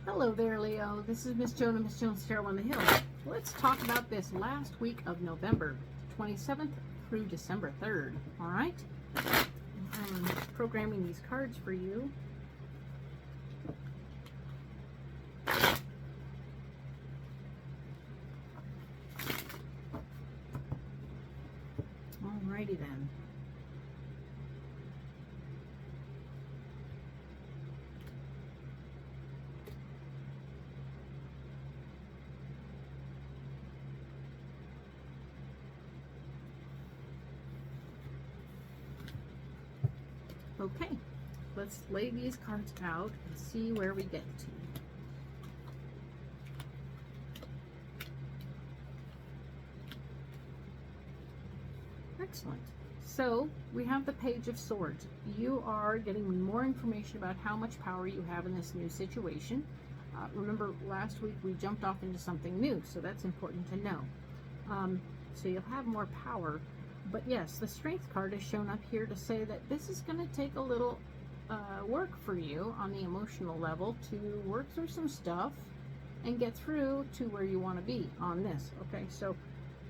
Hello there, Leo. This is Miss Joan of Miss Joan's Tarot on the Hill. Let's talk about this last week of November 27th through December 3rd. All right? I'm programming these cards for you. Alrighty then. Okay, let's lay these cards out and see where we get to. Excellent. So we have the Page of Swords. You are getting more information about how much power you have in this new situation. Remember, last week we jumped off into something new, so that's important to know. So you'll have more power. But yes, the Strength card is shown up here to say that this is going to take a little work for you on the emotional level to work through some stuff and get through to where you want to be on this. Okay, so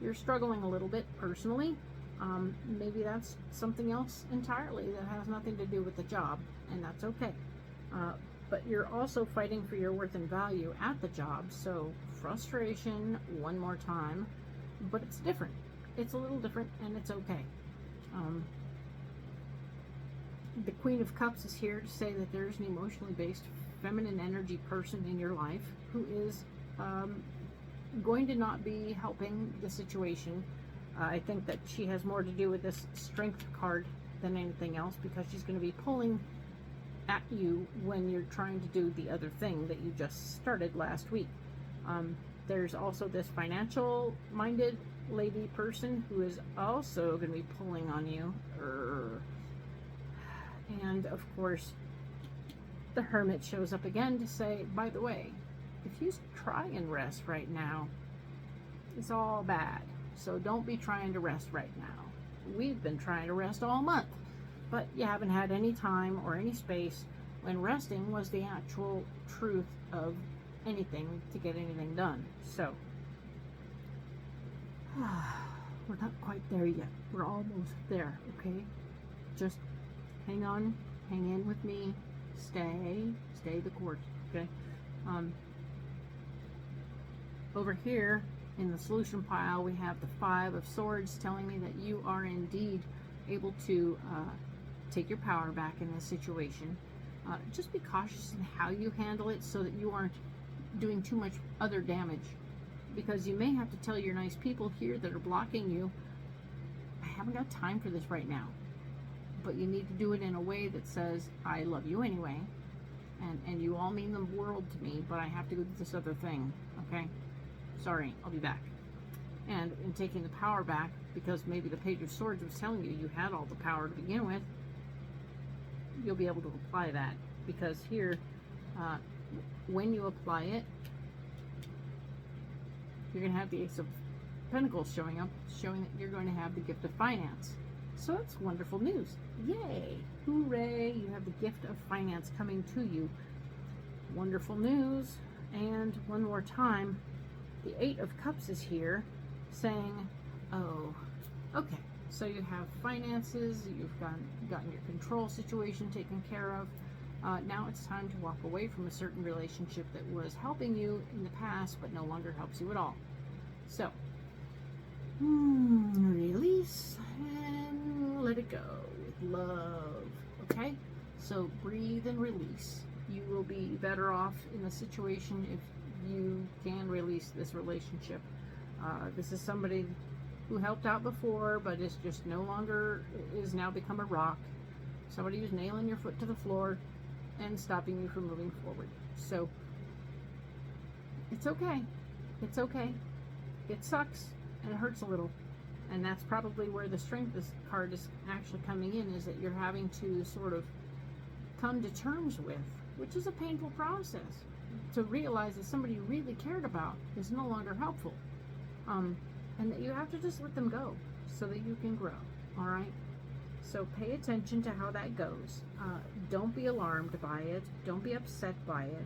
you're struggling a little bit personally. Maybe that's something else entirely that has nothing to do with the job, and that's okay. But you're also fighting for your worth and value at the job, so frustration one more time, but it's different. It's a little different, and it's okay. The Queen of Cups is here to say that there's an emotionally based feminine energy person in your life who is going to not be helping the situation. I think that she has more to do with this Strength card than anything else, because she's going to be pulling at you when you're trying to do the other thing that you just started last week. There's also this financial minded lady person who is also going to be pulling on you. And of course, the Hermit shows up again to say, by the way, if you try and rest right now, it's all bad. So don't be trying to rest right now. We've been trying to rest all month, but you haven't had any time or any space when resting was the actual truth of anything to get anything done. So we're not quite there yet. We're almost there, okay? Just hang on, hang in with me, stay the course, okay? Over here in the solution pile, we have the Five of Swords telling me that you are indeed able to take your power back in this situation. Just be cautious in how you handle it so that you aren't doing too much other damage, because you may have to tell your nice people here that are blocking you, I haven't got time for this right now. But you need to do it in a way that says, I love you anyway, and you all mean the world to me, but I have to do this other thing, okay? Sorry, I'll be back. And in taking the power back, because maybe the Page of Swords was telling you you had all the power to begin with, you'll be able to apply that. Because here, when you apply it, you're going to have the Ace of Pentacles showing up, showing that you're going to have the gift of finance. So that's wonderful news. Yay! Hooray! You have the gift of finance coming to you. Wonderful news. And one more time, the Eight of Cups is here saying, oh, okay, so you have finances, you've gotten your control situation taken care of. Now it's time to walk away from a certain relationship that was helping you in the past but no longer helps you at all. So, release and let it go with love, okay? So breathe and release. You will be better off in the situation if you can release this relationship. This is somebody who helped out before, but is just no longer, is now become a rock. Somebody who's nailing your foot to the floor and stopping you from moving forward. So it's okay. It's okay. It sucks and it hurts a little. And that's probably where the Strength card is actually coming in, is that you're having to sort of come to terms with, which is a painful process, to realize that somebody you really cared about is no longer helpful. And that you have to just let them go so that you can grow, all right? So pay attention to how that goes. Don't be alarmed by it. Don't be upset by it.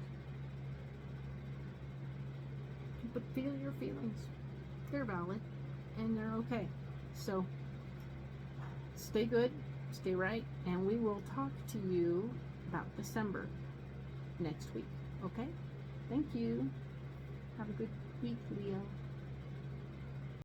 But feel your feelings. They're valid and they're okay. So stay good, stay right, and we will talk to you about December next week. Okay? Thank you. Have a good week, Leo.